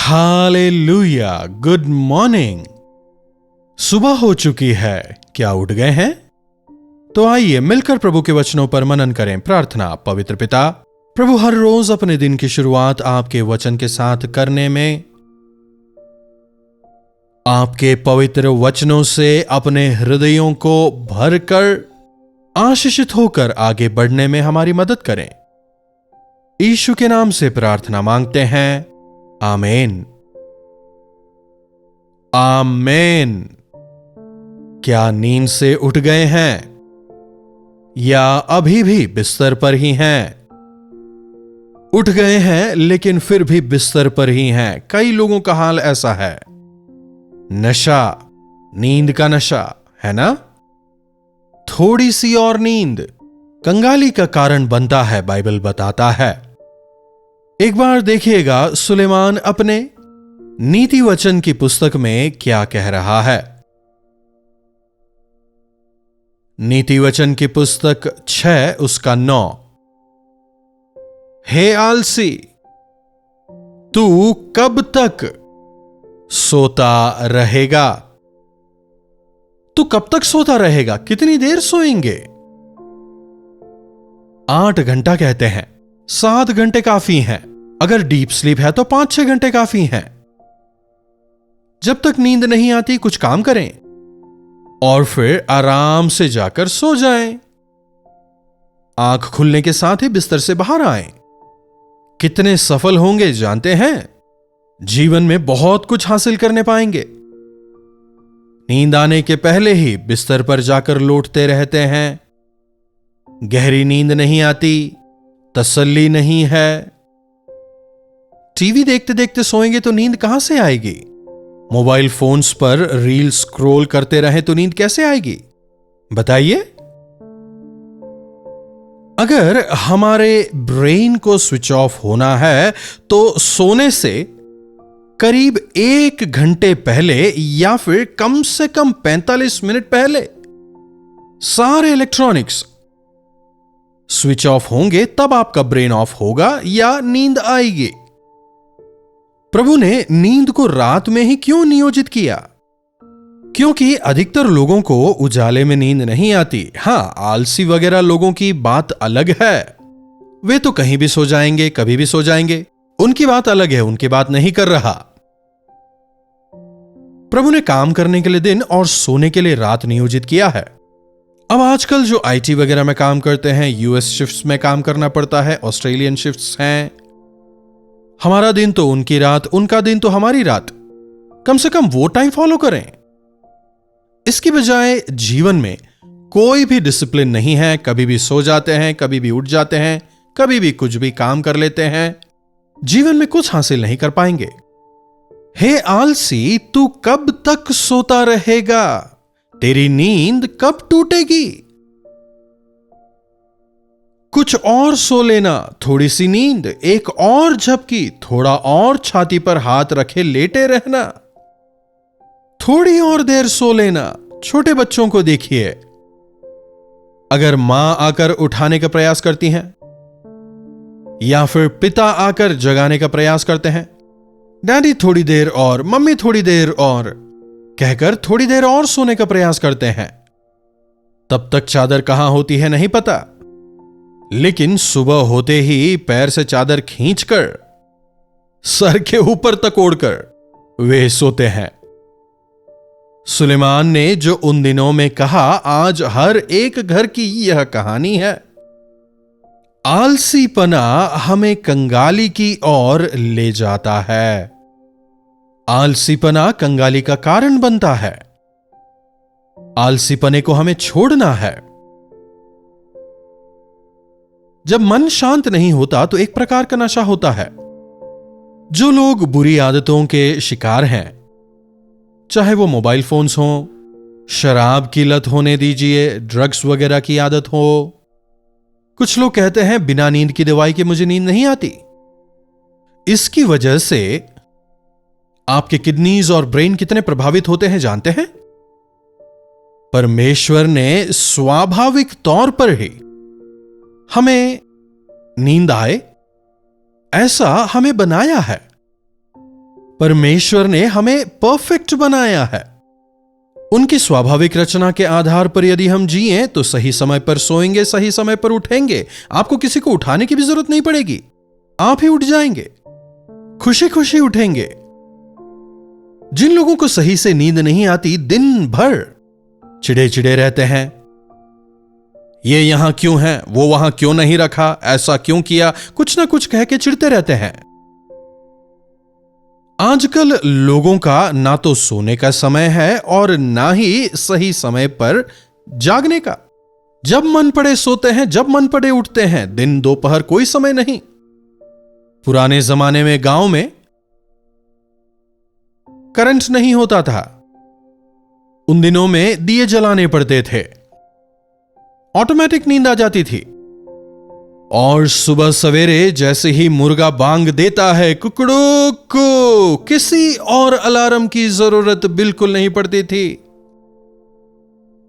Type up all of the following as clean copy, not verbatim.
Hallelujah, good morning. सुबह हो चुकी है, क्या उठ गए हैं? तो आइए मिलकर प्रभु के वचनों पर मनन करें। प्रार्थना। पवित्र पिता, प्रभु हर रोज अपने दिन की शुरुआत आपके वचन के साथ करने में, आपके पवित्र वचनों से अपने हृदयों को भरकर आशीषित होकर आगे बढ़ने में हमारी मदद करें। यीशु के नाम से प्रार्थना मांगते हैं, आमीन आमीन। क्या नींद से उठ गए हैं या अभी भी बिस्तर पर ही हैं? उठ गए हैं लेकिन फिर भी बिस्तर पर ही हैं। कई लोगों का हाल ऐसा है। नशा, नींद का नशा, है ना? थोड़ी सी और नींद कंगाली का कारण बनता है, बाइबल बताता है। एक बार देखिएगा सुलेमान अपने नीति वचन की पुस्तक में क्या कह रहा है। नीति वचन की पुस्तक 6 उसका 9। हे आलसी, तू कब तक सोता रहेगा? तू कब तक सोता रहेगा? कितनी देर सोएंगे? 8 घंटा कहते हैं, 7 घंटे काफी हैं। अगर डीप स्लीप है तो 5-6 घंटे काफी हैं। जब तक नींद नहीं आती कुछ काम करें और फिर आराम से जाकर सो जाएं। आंख खुलने के साथ ही बिस्तर से बाहर आएं। कितने सफल होंगे जानते हैं? जीवन में बहुत कुछ हासिल करने पाएंगे। नींद आने के पहले ही बिस्तर पर जाकर लौटते रहते हैं। गहरी नींद नहीं आती, तसल्ली नहीं है। टीवी देखते देखते सोएंगे तो नींद कहां से आएगी? मोबाइल फोन्स पर रील स्क्रॉल करते रहे तो नींद कैसे आएगी? बताइए। अगर हमारे ब्रेन को स्विच ऑफ होना है तो सोने से करीब 1 घंटे पहले या फिर कम से कम 45 मिनट पहले सारे इलेक्ट्रॉनिक्स स्विच ऑफ होंगे, तब आपका ब्रेन ऑफ होगा या नींद आएगी। प्रभु ने नींद को रात में ही क्यों नियोजित किया? क्योंकि अधिकतर लोगों को उजाले में नींद नहीं आती। हां, आलसी वगैरह लोगों की बात अलग है। वे तो कहीं भी सो जाएंगे, कभी भी सो जाएंगे। उनकी बात अलग है, उनकी बात नहीं कर रहा। प्रभु ने काम करने के लिए दिन और सोने के लिए रात नियोजित किया है। अब आजकल जो आईटी वगैरह में काम करते हैं, यूएस शिफ्ट्स में काम करना पड़ता है, ऑस्ट्रेलियन शिफ्ट्स हैं। हमारा दिन तो उनकी रात, उनका दिन तो हमारी रात। कम से कम वो टाइम फॉलो करें। इसकी बजाय जीवन में कोई भी डिसिप्लिन नहीं है। कभी भी सो जाते हैं, कभी भी उठ जाते हैं, कभी भी कुछ भी काम कर लेते हैं। जीवन में कुछ हासिल नहीं कर पाएंगे। हे आलसी, तू कब तक सोता रहेगा? तेरी नींद कब टूटेगी? कुछ और सो लेना, थोड़ी सी नींद, एक और झपकी, थोड़ा और छाती पर हाथ रखे लेटे रहना, थोड़ी और देर सो लेना। छोटे बच्चों को देखिए, अगर मां आकर उठाने का प्रयास करती हैं या फिर पिता आकर जगाने का प्रयास करते हैं, डैडी थोड़ी देर और, मम्मी थोड़ी देर और कहकर थोड़ी देर और सोने का प्रयास करते हैं। तब तक चादर कहां होती है नहीं पता, लेकिन सुबह होते ही पैर से चादर खींचकर सर के ऊपर तक ओढ़कर वे सोते हैं। सुलेमान ने जो उन दिनों में कहा, आज हर एक घर की यह कहानी है। आलसीपना हमें कंगाली की ओर ले जाता है। आलसीपना कंगाली का कारण बनता है। आलसीपने को हमें छोड़ना है। जब मन शांत नहीं होता तो एक प्रकार का नशा होता है। जो लोग बुरी आदतों के शिकार हैं, चाहे वो मोबाइल फोन्स हो, शराब की लत होने दीजिए, ड्रग्स वगैरह की आदत हो। कुछ लोग कहते हैं बिना नींद की दवाई के मुझे नींद नहीं आती। इसकी वजह से आपके किडनीज और ब्रेन कितने प्रभावित होते हैं जानते हैं? परमेश्वर ने स्वाभाविक तौर पर ही हमें नींद आए ऐसा हमें बनाया है। परमेश्वर ने हमें परफेक्ट बनाया है। उनकी स्वाभाविक रचना के आधार पर यदि हम जिएं तो सही समय पर सोएंगे, सही समय पर उठेंगे। आपको किसी को उठाने की भी जरूरत नहीं पड़ेगी, आप ही उठ जाएंगे, खुशी खुशी उठेंगे। जिन लोगों को सही से नींद नहीं आती, दिन भर चिड़े चिड़े रहते हैं। ये यहां क्यों है, वो वहां क्यों नहीं रखा, ऐसा क्यों किया, कुछ ना कुछ कह के चिढ़ते रहते हैं। आजकल लोगों का ना तो सोने का समय है और ना ही सही समय पर जागने का। जब मन पड़े सोते हैं, जब मन पड़े उठते हैं, दिन दोपहर कोई समय नहीं। पुराने जमाने में गांव में करंट नहीं होता था, उन दिनों में दिए जलाने पड़ते थे, ऑटोमेटिक नींद आ जाती थी। और सुबह सवेरे जैसे ही मुर्गा बांग देता है कुकड़ू को, किसी और अलार्म की जरूरत बिल्कुल नहीं पड़ती थी।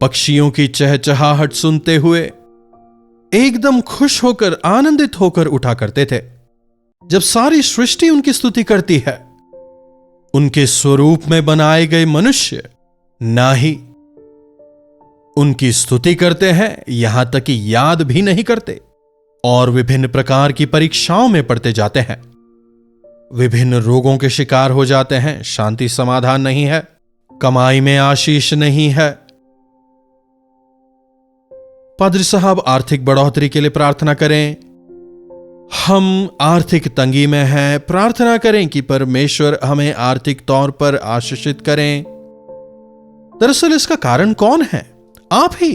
पक्षियों की चहचहाहट सुनते हुए एकदम खुश होकर, आनंदित होकर उठा करते थे। जब सारी सृष्टि उनकी स्तुति करती है, उनके स्वरूप में बनाए गए मनुष्य ना ही उनकी स्तुति करते हैं, यहां तक कि याद भी नहीं करते, और विभिन्न प्रकार की परीक्षाओं में पड़ते जाते हैं, विभिन्न रोगों के शिकार हो जाते हैं। शांति समाधान नहीं है, कमाई में आशीष नहीं है। पादरी साहब, आर्थिक बढ़ोतरी के लिए प्रार्थना करें। हम आर्थिक तंगी में हैं, प्रार्थना करें कि परमेश्वर हमें आर्थिक तौर पर आशीषित करें। दरअसल इसका कारण कौन है? आप ही।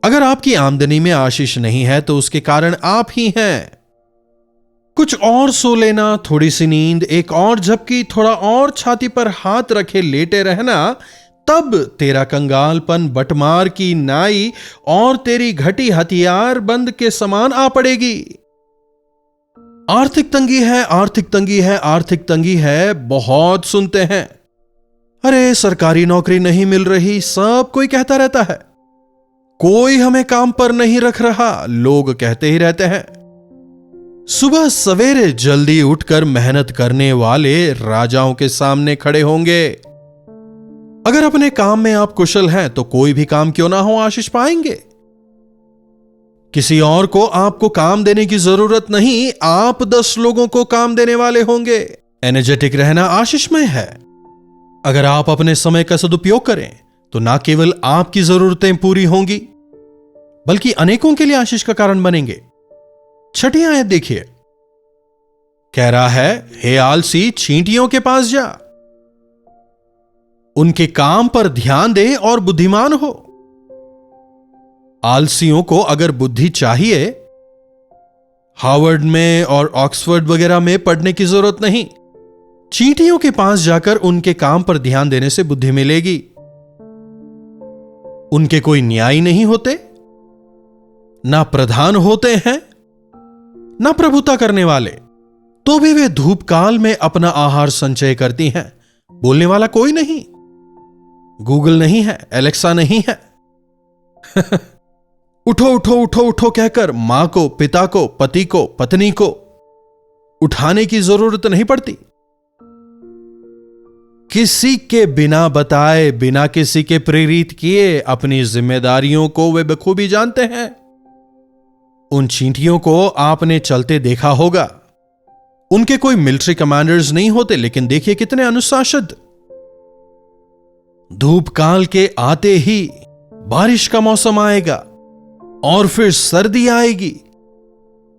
अगर आपकी आमदनी में आशीष नहीं है तो उसके कारण आप ही हैं। कुछ और सो लेना, थोड़ी सी नींद, एक और झपकी, थोड़ा और छाती पर हाथ रखे लेटे रहना, तब तेरा कंगालपन बटमार की नाई और तेरी घटी हथियार बंद के समान आ पड़ेगी। आर्थिक तंगी है, आर्थिक तंगी है, आर्थिक तंगी है, बहुत सुनते हैं। अरे सरकारी नौकरी नहीं मिल रही, सब कोई कहता रहता है। कोई हमें काम पर नहीं रख रहा, लोग कहते ही रहते हैं। सुबह सवेरे जल्दी उठकर मेहनत करने वाले राजाओं के सामने खड़े होंगे। अगर अपने काम में आप कुशल हैं तो कोई भी काम क्यों ना हो, आशीष पाएंगे। किसी और को आपको काम देने की जरूरत नहीं, आप 10 लोगों को काम देने वाले होंगे। एनर्जेटिक रहना आशीषमय है। अगर आप अपने समय का सदुपयोग करें तो ना केवल आपकी जरूरतें पूरी होंगी बल्कि अनेकों के लिए आशीष का कारण बनेंगे। 6ठी आयत देखिए, कह रहा है, हे आलसी, चींटियों के पास जा, उनके काम पर ध्यान दे और बुद्धिमान हो। आलसियों को अगर बुद्धि चाहिए, हार्वर्ड में और ऑक्सफोर्ड वगैरह में पढ़ने की जरूरत नहीं। चींटियों के पास जाकर उनके काम पर ध्यान देने से बुद्धि मिलेगी। उनके कोई न्यायी नहीं होते, ना प्रधान होते हैं, ना प्रभुता करने वाले, तो भी वे धूप काल में अपना आहार संचय करती हैं। बोलने वाला कोई नहीं, गूगल नहीं है, एलेक्सा नहीं है। उठो उठो उठो उठो कहकर मां को, पिता को, पति को, पत्नी को उठाने की जरूरत नहीं पड़ती। किसी के बिना बताए, बिना किसी के प्रेरित किए अपनी जिम्मेदारियों को वे बखूबी जानते हैं। उन चींटियों को आपने चलते देखा होगा। उनके कोई मिलिट्री कमांडर्स नहीं होते, लेकिन देखिए कितने अनुशासित। धूप काल के आते ही बारिश का मौसम आएगा और फिर सर्दी आएगी,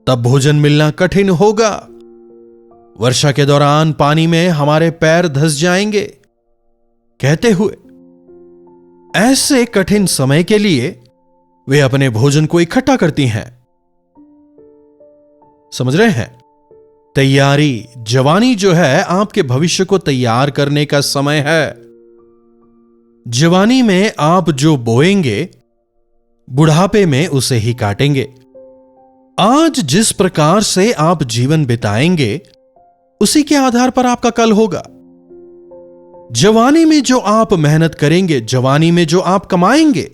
तब भोजन मिलना कठिन होगा। वर्षा के दौरान पानी में हमारे पैर धंस जाएंगे। कहते हुए ऐसे कठिन समय के लिए वे अपने भोजन को इकट्ठा करती हैं। समझ रहे हैं? तैयारी, जवानी जो है आपके भविष्य को तैयार करने का समय है। जवानी में आप जो बोएंगे, बुढ़ापे में उसे ही काटेंगे। आज जिस प्रकार से आप जीवन बिताएंगे, उसी के आधार पर आपका कल होगा। जवानी में जो आप मेहनत करेंगे, जवानी में जो आप कमाएंगे,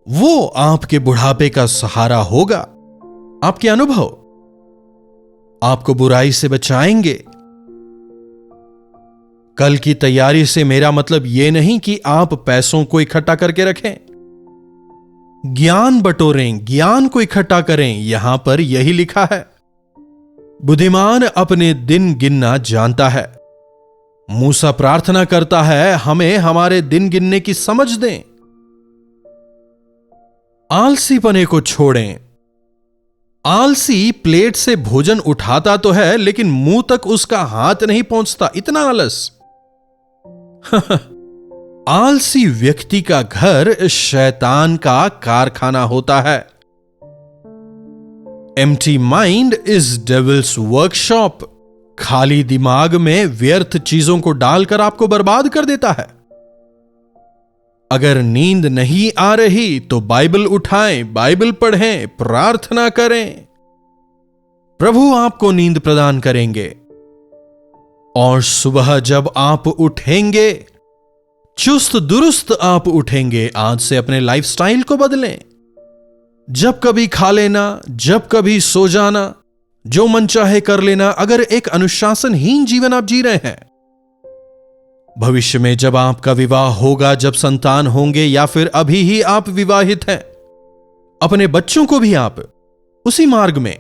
वो आपके बुढ़ापे का सहारा होगा। आपके अनुभव आपको बुराई से बचाएंगे। कल की तैयारी से मेरा मतलब यह नहीं कि आप पैसों को इकट्ठा करके रखें। ज्ञान बटोरें, ज्ञान को इकट्ठा करें, यहां पर यही लिखा है। बुद्धिमान अपने दिन गिनना जानता है। मूसा प्रार्थना करता है, हमें हमारे दिन गिनने की समझ दें। आलसीपने को छोड़ें। आलसी प्लेट से भोजन उठाता तो है, लेकिन मुंह तक उसका हाथ नहीं पहुंचता, इतना आलस। आलसी व्यक्ति का घर शैतान का कारखाना होता है। Empty mind is devils workshop. खाली दिमाग में व्यर्थ चीजों को डालकर आपको बर्बाद कर देता है। अगर नींद नहीं आ रही तो बाइबल उठाएं, बाइबल पढ़ें, प्रार्थना करें। प्रभु आपको नींद प्रदान करेंगे। और सुबह जब आप उठेंगे, चुस्त दुरुस्त आप उठेंगे। आज से अपने लाइफस्टाइल को बदलें। जब कभी खा लेना, जब कभी सो जाना, जो मन चाहे कर लेना, अगर एक अनुशासनहीन जीवन आप जी रहे हैं, भविष्य में जब आपका विवाह होगा, जब संतान होंगे, या फिर अभी ही आप विवाहित हैं, अपने बच्चों को भी आप उसी मार्ग में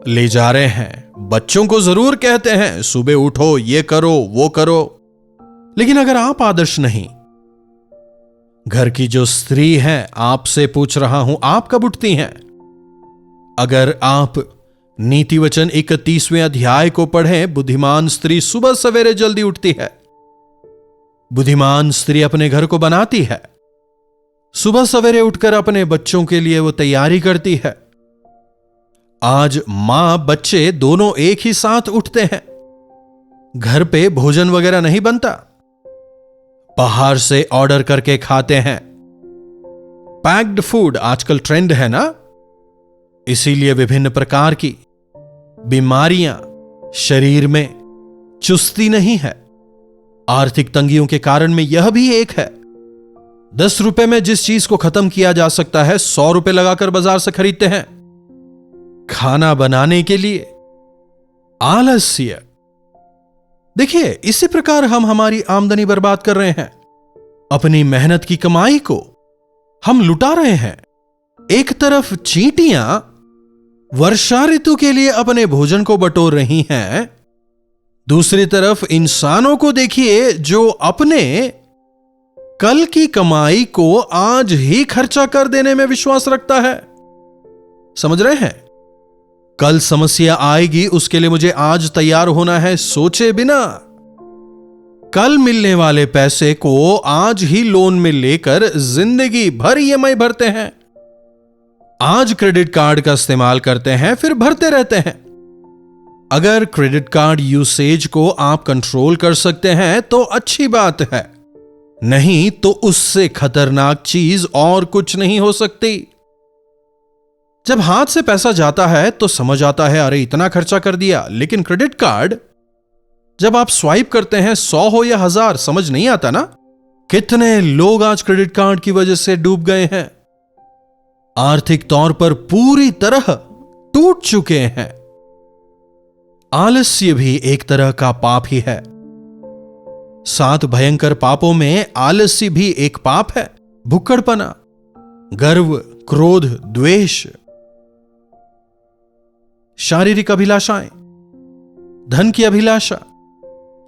ले जा रहे हैं। बच्चों को जरूर कहते हैं सुबह उठो, ये करो, वो करो, लेकिन अगर आप आदर्श नहीं, घर की जो स्त्री है, आपसे पूछ रहा हूं, आप कब उठती हैं? अगर आप नीति वचन 31वें अध्याय को पढ़ें, बुद्धिमान स्त्री सुबह सवेरे जल्दी उठती है। बुद्धिमान स्त्री अपने घर को बनाती है। सुबह सवेरे उठकर अपने बच्चों के लिए वो तैयारी करती है। आज मां बच्चे दोनों एक ही साथ उठते हैं। घर पे भोजन वगैरह नहीं बनता, बाहर से ऑर्डर करके खाते हैं। पैक्ड फूड आजकल ट्रेंड है ना, इसीलिए विभिन्न प्रकार की बीमारियां शरीर में, चुस्ती नहीं है। आर्थिक तंगियों के कारण में यह भी एक है। 10 रुपए में जिस चीज को खत्म किया जा सकता है, 100 रुपए लगाकर बाजार से खरीदते हैं खाना बनाने के लिए। आलस्य। देखिए, इसी प्रकार हम हमारी आमदनी बर्बाद कर रहे हैं। अपनी मेहनत की कमाई को हम लुटा रहे हैं। एक तरफ चींटियां वर्षा ऋतु के लिए अपने भोजन को बटोर रही हैं, दूसरी तरफ इंसानों को देखिए जो अपने कल की कमाई को आज ही खर्चा कर देने में विश्वास रखता है। समझ रहे हैं? कल समस्या आएगी, उसके लिए मुझे आज तैयार होना है, सोचे बिना। कल मिलने वाले पैसे को आज ही लोन में लेकर जिंदगी भर ईएमआई भरते हैं। आज क्रेडिट कार्ड का इस्तेमाल करते हैं, फिर भरते रहते हैं। अगर क्रेडिट कार्ड यूसेज को आप कंट्रोल कर सकते हैं तो अच्छी बात है, नहीं तो उससे खतरनाक चीज और कुछ नहीं हो सकती। जब हाथ से पैसा जाता है तो समझ आता है, अरे इतना खर्चा कर दिया, लेकिन क्रेडिट कार्ड जब आप स्वाइप करते हैं, 100 हो या 1000, समझ नहीं आता ना। कितने लोग आज क्रेडिट कार्ड की वजह से डूब गए हैं, आर्थिक तौर पर पूरी तरह टूट चुके हैं। आलस्य भी एक तरह का पाप ही है। 7 भयंकर पापों में आलस्य भी एक पाप है। भुक्कड़पना, गर्व, क्रोध, द्वेष, शारीरिक अभिलाषाएं, धन की अभिलाषा,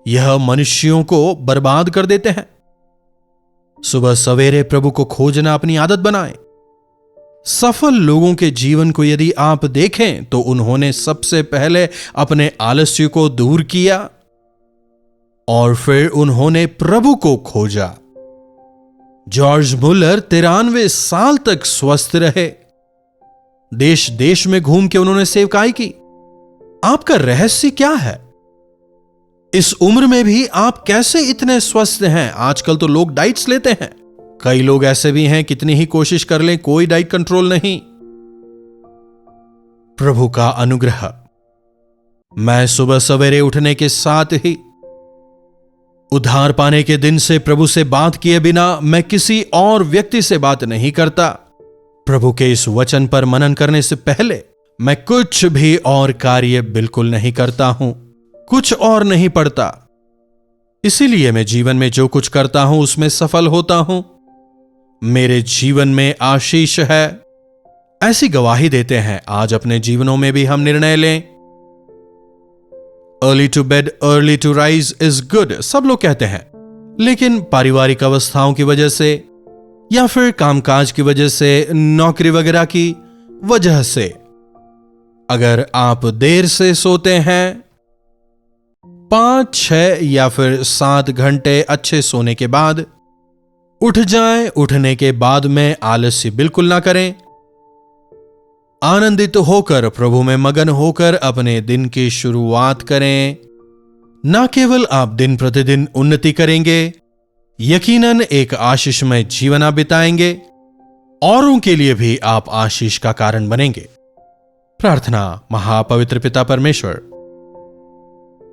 यह मनुष्यों को बर्बाद कर देते हैं। सुबह सवेरे प्रभु को खोजना अपनी आदत बनाएं। सफल लोगों के जीवन को यदि आप देखें तो उन्होंने सबसे पहले अपने आलस्य को दूर किया और फिर उन्होंने प्रभु को खोजा। जॉर्ज मुलर 93 साल तक स्वस्थ रहे। देश देश में घूम के उन्होंने सेवकाई की। आपका रहस्य क्या है? इस उम्र में भी आप कैसे इतने स्वस्थ हैं? आजकल तो लोग डाइट्स लेते हैं। कई लोग ऐसे भी हैं, कितनी ही कोशिश कर लें कोई डाइट कंट्रोल नहीं। प्रभु का अनुग्रह। मैं सुबह सवेरे उठने के साथ ही उद्धार पाने के दिन से प्रभु से बात किए बिना मैं किसी और व्यक्ति से बात नहीं करता। प्रभु के इस वचन पर मनन करने से पहले मैं कुछ भी और कार्य बिल्कुल नहीं करता हूं, कुछ और नहीं पढ़ता। इसीलिए मैं जीवन में जो कुछ करता हूं उसमें सफल होता हूं। मेरे जीवन में आशीष है। ऐसी गवाही देते हैं। आज अपने जीवनों में भी हम निर्णय लें। Early to bed early to rise is good, सब लोग कहते हैं, लेकिन पारिवारिक अवस्थाओं की वजह से या फिर कामकाज की वजह से, नौकरी वगैरह की वजह से अगर आप देर से सोते हैं, 5, 6 या फिर 7 घंटे अच्छे सोने के बाद उठ जाएं। उठने के बाद में आलस्य बिल्कुल ना करें। आनंदित होकर, प्रभु में मगन होकर अपने दिन की शुरुआत करें। ना केवल आप दिन प्रतिदिन उन्नति करेंगे, यकीनन एक आशीषमय जीवन बिताएंगे, औरों के लिए भी आप आशीष का कारण बनेंगे। प्रार्थना। महापवित्र पिता परमेश्वर,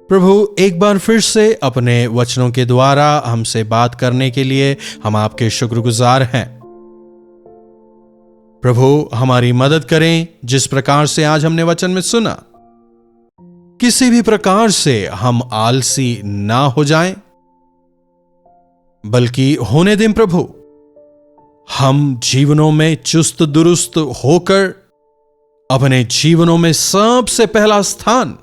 प्रभु एक बार फिर से अपने वचनों के द्वारा हमसे बात करने के लिए हम आपके शुक्रगुजार हैं। प्रभु हमारी मदद करें। जिस प्रकार से आज हमने वचन में सुना, किसी भी प्रकार से हम आलसी ना हो जाएं, बल्कि होने दें प्रभु। हम जीवनों में चुस्त दुरुस्त होकर अपने जीवनों में सबसे पहला स्थान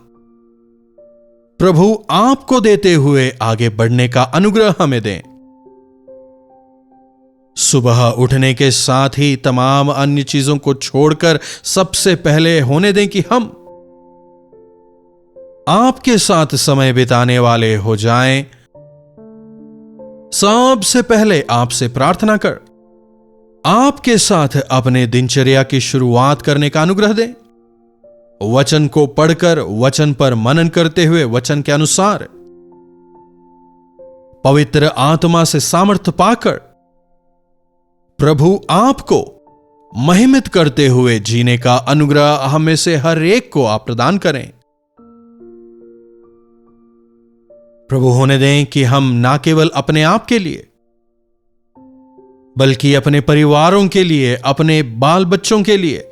प्रभु आपको देते हुए आगे बढ़ने का अनुग्रह हमें दें। सुबह उठने के साथ ही तमाम अन्य चीजों को छोड़कर सबसे पहले होने दें कि हम आपके साथ समय बिताने वाले हो जाएं। सबसे पहले आपसे प्रार्थना कर आपके साथ अपने दिनचर्या की शुरुआत करने का अनुग्रह दें। वचन को पढ़कर, वचन पर मनन करते हुए, वचन के अनुसार पवित्र आत्मा से सामर्थ्य पाकर प्रभु आपको महिमित करते हुए जीने का अनुग्रह हमें से हर एक को आप प्रदान करें। प्रभु होने दें कि हम ना केवल अपने आप के लिए, बल्कि अपने परिवारों के लिए, अपने बाल बच्चों के लिए,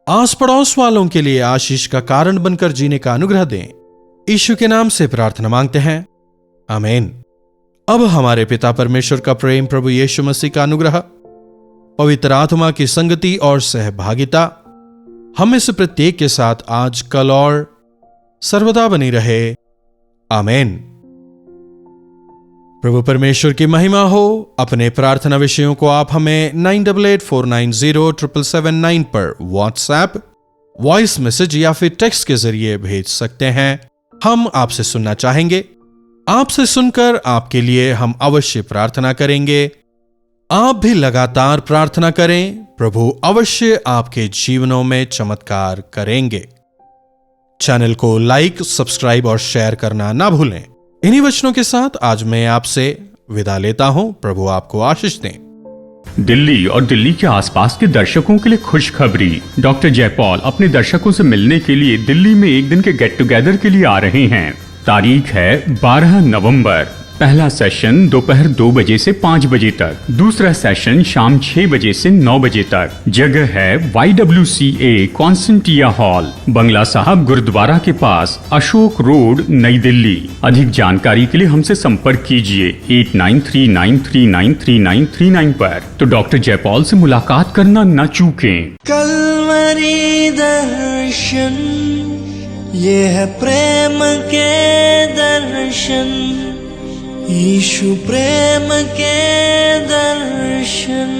आस पड़ोस वालों के लिए आशीष का कारण बनकर जीने का अनुग्रह दें। यीशु के नाम से प्रार्थना मांगते हैं, आमीन। अब हमारे पिता परमेश्वर का प्रेम, प्रभु यीशु मसीह का अनुग्रह, पवित्र आत्मा की संगति और सहभागिता हमें से प्रत्येक के साथ आज, कल और सर्वदा बनी रहे। आमीन। प्रभु परमेश्वर की महिमा हो। अपने प्रार्थना विषयों को आप हमें 9884907779 पर व्हाट्सएप, वॉइस मैसेज या फिर टेक्स्ट के जरिए भेज सकते हैं। हम आपसे सुनना चाहेंगे। आपसे सुनकर आपके लिए हम अवश्य प्रार्थना करेंगे। आप भी लगातार प्रार्थना करें। प्रभु अवश्य आपके जीवनों में चमत्कार करेंगे। चैनल को लाइक, सब्सक्राइब और शेयर करना ना भूलें। इन्हीं वचनों के साथ आज मैं आपसे विदा लेता हूं। प्रभु आपको आशीष दें। दिल्ली और दिल्ली के आसपास के दर्शकों के लिए खुशखबरी। डॉक्टर जयपॉल अपने दर्शकों से मिलने के लिए दिल्ली में एक दिन के गेट टुगेदर के लिए आ रहे हैं। तारीख है 12 नवंबर। पहला सेशन दोपहर 2 बजे से 5 बजे तक, दूसरा सेशन शाम 6 बजे से 9 बजे तक। जगह है YWCA कॉन्सेंटिया हॉल, बंगला साहब गुरुद्वारा के पास, अशोक रोड, नई दिल्ली। अधिक जानकारी के लिए हमसे संपर्क कीजिए 8939393939 पर। तो डॉक्टर जयपॉल से मुलाकात करना न चूकें। कलवरी दर्शन, ये है प्रेम के दर्शन, यीशु प्रेम के दर्शन।